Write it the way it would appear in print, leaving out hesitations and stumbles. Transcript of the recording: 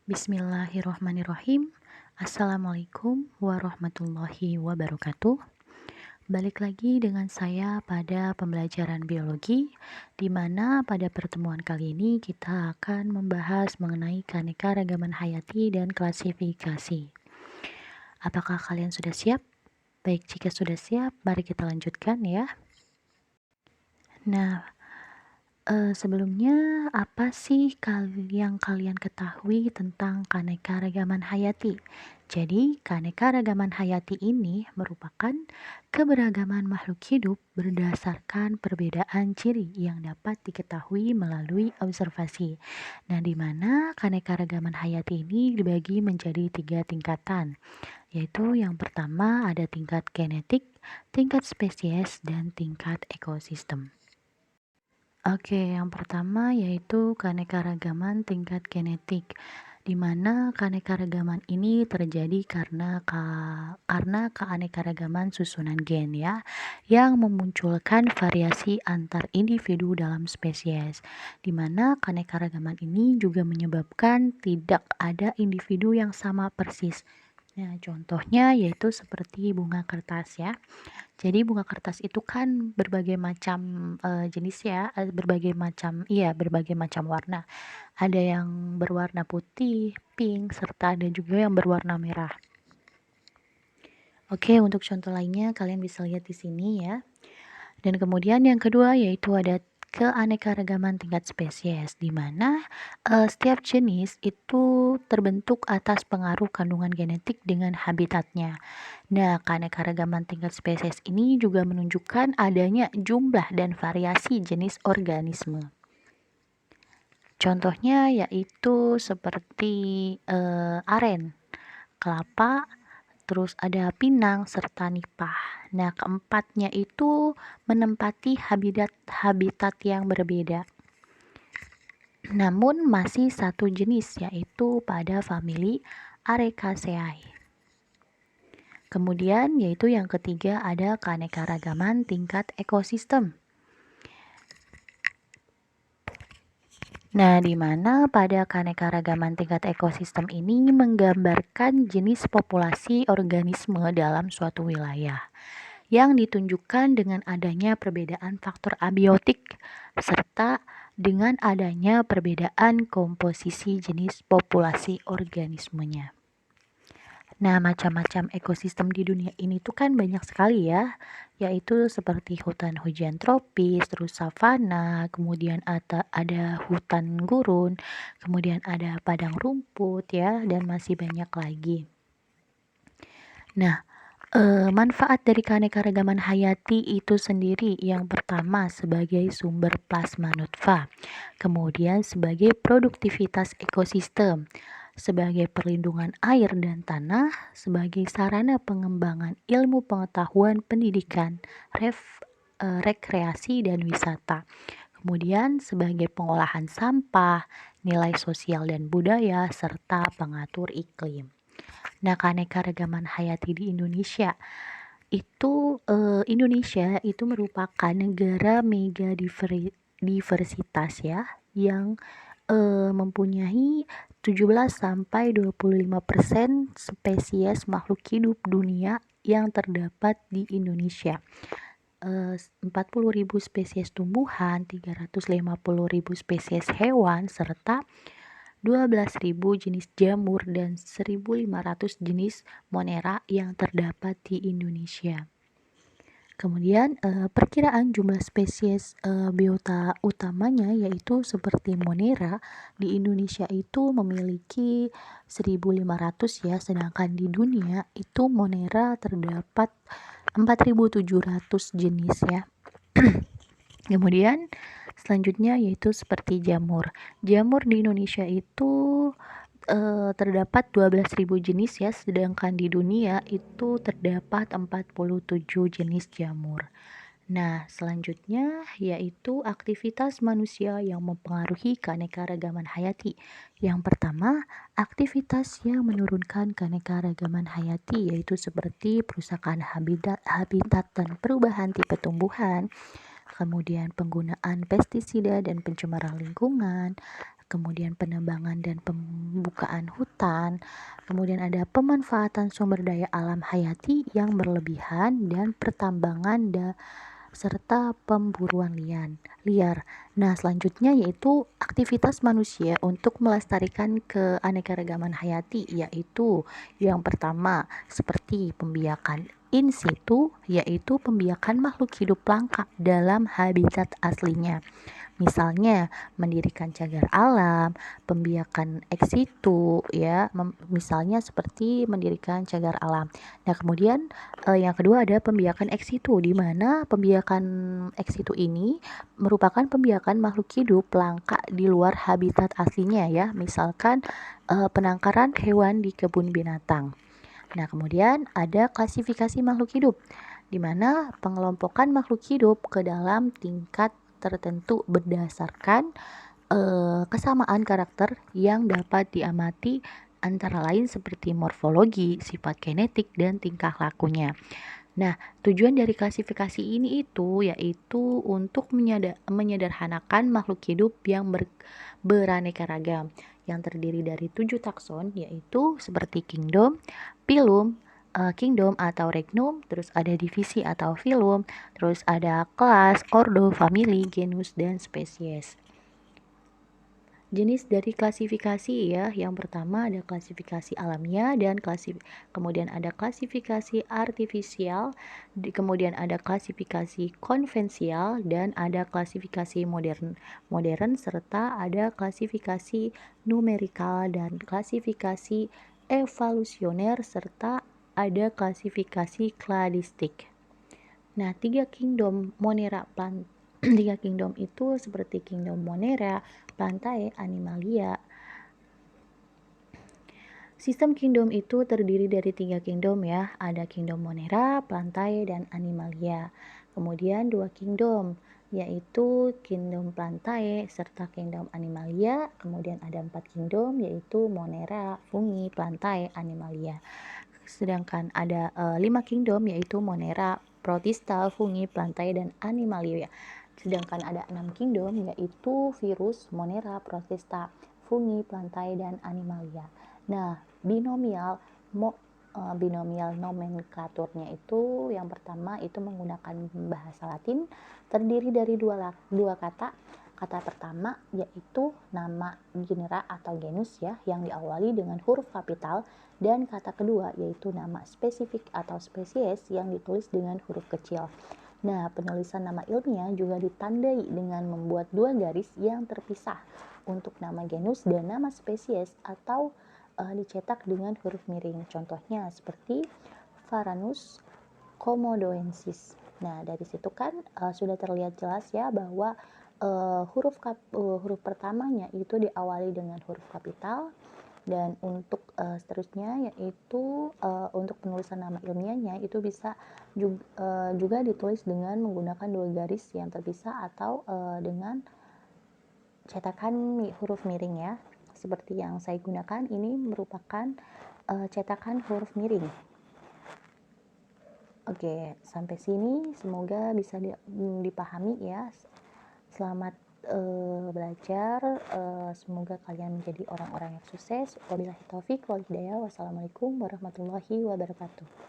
Bismillahirrahmanirrahim. Assalamualaikum warahmatullahi wabarakatuh. Balik lagi dengan saya pada pembelajaran biologi, di mana pada pertemuan kali ini kita akan membahas mengenai keanekaragaman hayati dan klasifikasi. Apakah kalian sudah siap? Baik, jika sudah siap, mari kita lanjutkan ya. Nah, sebelumnya apa sih yang kalian ketahui tentang keanekaragaman hayati? Jadi, keanekaragaman hayati ini merupakan keberagaman makhluk hidup berdasarkan perbedaan ciri yang dapat diketahui melalui observasi. Nah, di mana keanekaragaman hayati ini dibagi menjadi 3 tingkatan, yaitu yang pertama ada tingkat genetik, tingkat spesies, dan tingkat ekosistem. Oke, yang pertama yaitu keanekaragaman tingkat genetik, di mana keanekaragaman ini terjadi karena keanekaragaman susunan gen ya, yang memunculkan variasi antar individu dalam spesies, di mana keanekaragaman ini juga menyebabkan tidak ada individu yang sama persis. Nah, contohnya yaitu seperti bunga kertas ya. Jadi bunga kertas itu kan berbagai macam jenis ya, berbagai macam warna. Ada yang berwarna putih, pink, serta ada juga yang berwarna merah. Oke, untuk contoh lainnya kalian bisa lihat di sini ya. Dan kemudian yang kedua yaitu ada keanekaragaman tingkat spesies, di mana setiap jenis itu terbentuk atas pengaruh kandungan genetik dengan habitatnya. Nah, keanekaragaman tingkat spesies ini juga menunjukkan adanya jumlah dan variasi jenis organisme. Contohnya yaitu seperti aren, kelapa, terus ada pinang serta nipah. Nah, keempatnya itu menempati habitat yang berbeda. Namun masih satu jenis, yaitu pada famili Arecaceae. Kemudian yaitu yang ketiga ada keanekaragaman tingkat ekosistem. Nah, di mana pada keanekaragaman tingkat ekosistem ini menggambarkan jenis populasi organisme dalam suatu wilayah yang ditunjukkan dengan adanya perbedaan faktor abiotik serta dengan adanya perbedaan komposisi jenis populasi organismenya. Nah, macam-macam ekosistem di dunia ini tuh kan banyak sekali ya, yaitu seperti hutan hujan tropis, terus savana, kemudian ada hutan gurun, kemudian ada padang rumput ya, dan masih banyak lagi. Nah, manfaat dari keanekaragaman hayati itu sendiri yang pertama sebagai sumber plasma nutfah, kemudian sebagai produktivitas ekosistem, sebagai perlindungan air dan tanah, sebagai sarana pengembangan ilmu pengetahuan pendidikan, rekreasi dan wisata. Kemudian sebagai pengolahan sampah, nilai sosial dan budaya, serta pengatur iklim. Nah, keanekaragaman hayati di Indonesia itu merupakan negara mega diversitas ya, yang mempunyai 17-25% spesies makhluk hidup dunia yang terdapat di Indonesia. 40.000 spesies tumbuhan, 350.000 spesies hewan, serta 12.000 jenis jamur dan 1.500 jenis monera yang terdapat di Indonesia. Kemudian perkiraan jumlah spesies biota utamanya yaitu seperti monera di Indonesia itu memiliki 1.500 ya, sedangkan di dunia itu monera terdapat 4.700 jenis ya. Kemudian selanjutnya yaitu seperti jamur. Jamur di Indonesia itu terdapat 12.000 jenis ya, sedangkan di dunia itu terdapat 47 jenis jamur. Nah, selanjutnya yaitu aktivitas manusia yang mempengaruhi keanekaragaman hayati. Yang pertama, aktivitas yang menurunkan keanekaragaman hayati yaitu seperti perusakan habitat dan perubahan tipe tumbuhan, kemudian penggunaan pestisida dan pencemaran lingkungan, kemudian penebangan dan pembukaan hutan, kemudian ada pemanfaatan sumber daya alam hayati yang berlebihan dan pertambangan serta pemburuan liar. Nah, selanjutnya yaitu aktivitas manusia untuk melestarikan keanekaragaman hayati, yaitu yang pertama seperti pembiakan in situ, yaitu pembiakan makhluk hidup langka dalam habitat aslinya. Misalnya mendirikan cagar alam, pembiakan ex situ ya, misalnya seperti mendirikan cagar alam. Nah, kemudian yang kedua ada pembiakan ex situ, di mana pembiakan ex situ ini merupakan pembiakan makhluk hidup langka di luar habitat aslinya ya, misalkan penangkaran hewan di kebun binatang. Nah, kemudian ada klasifikasi makhluk hidup, di mana pengelompokan makhluk hidup ke dalam tingkat tertentu berdasarkan kesamaan karakter yang dapat diamati antara lain seperti morfologi, sifat genetik, dan tingkah lakunya. Nah, tujuan dari klasifikasi ini yaitu untuk menyederhanakan makhluk hidup yang beraneka ragam yang terdiri dari 7 takson, yaitu seperti kingdom, phylum, kingdom atau regnum, terus ada divisi atau phylum, terus ada kelas, ordo, famili, genus, dan spesies. Jenis dari klasifikasi ya, yang pertama ada klasifikasi alamiah dan kemudian ada klasifikasi artifisial, kemudian ada klasifikasi konvensial dan ada klasifikasi modern serta ada klasifikasi numerikal dan klasifikasi evolusioner serta ada klasifikasi kladistik. Nah, 3 kingdom itu seperti kingdom Monera, Plantae, Animalia. Sistem kingdom itu terdiri dari 3 kingdom ya, ada kingdom Monera, Plantae, dan Animalia. Kemudian 2 kingdom, yaitu kingdom Plantae serta kingdom Animalia. Kemudian ada 4 kingdom, yaitu Monera, Fungi, Plantae, Animalia. Sedangkan ada 5 kingdom, yaitu Monera, Protista, Fungi, Plantae, dan Animalia. Sedangkan ada 6 kingdom, yaitu virus, Monera, Protista, Fungi, Plantae, dan Animalia. Nah, binomial nomenklaturnya itu yang pertama itu menggunakan bahasa Latin, terdiri dari dua kata. Kata pertama yaitu nama genera atau genus ya, yang diawali dengan huruf kapital, dan kata kedua yaitu nama spesifik atau spesies yang ditulis dengan huruf kecil. Nah, penulisan nama ilmiah juga ditandai dengan membuat 2 garis yang terpisah untuk nama genus dan nama spesies atau dicetak dengan huruf miring. Contohnya seperti Varanus komodoensis. Nah, dari situ kan sudah terlihat jelas ya bahwa huruf pertamanya itu diawali dengan huruf kapital, dan untuk seterusnya yaitu untuk penulisan nama ilmiahnya itu bisa juga ditulis dengan menggunakan 2 garis yang terpisah atau dengan cetakan huruf miring ya. Seperti yang saya gunakan ini merupakan cetakan huruf miring. Oke, sampai sini semoga bisa dipahami ya. Selamat belajar, semoga kalian menjadi orang-orang yang sukses. Wabillahi taufik wal hidayah. Wassalamualaikum warahmatullahi wabarakatuh.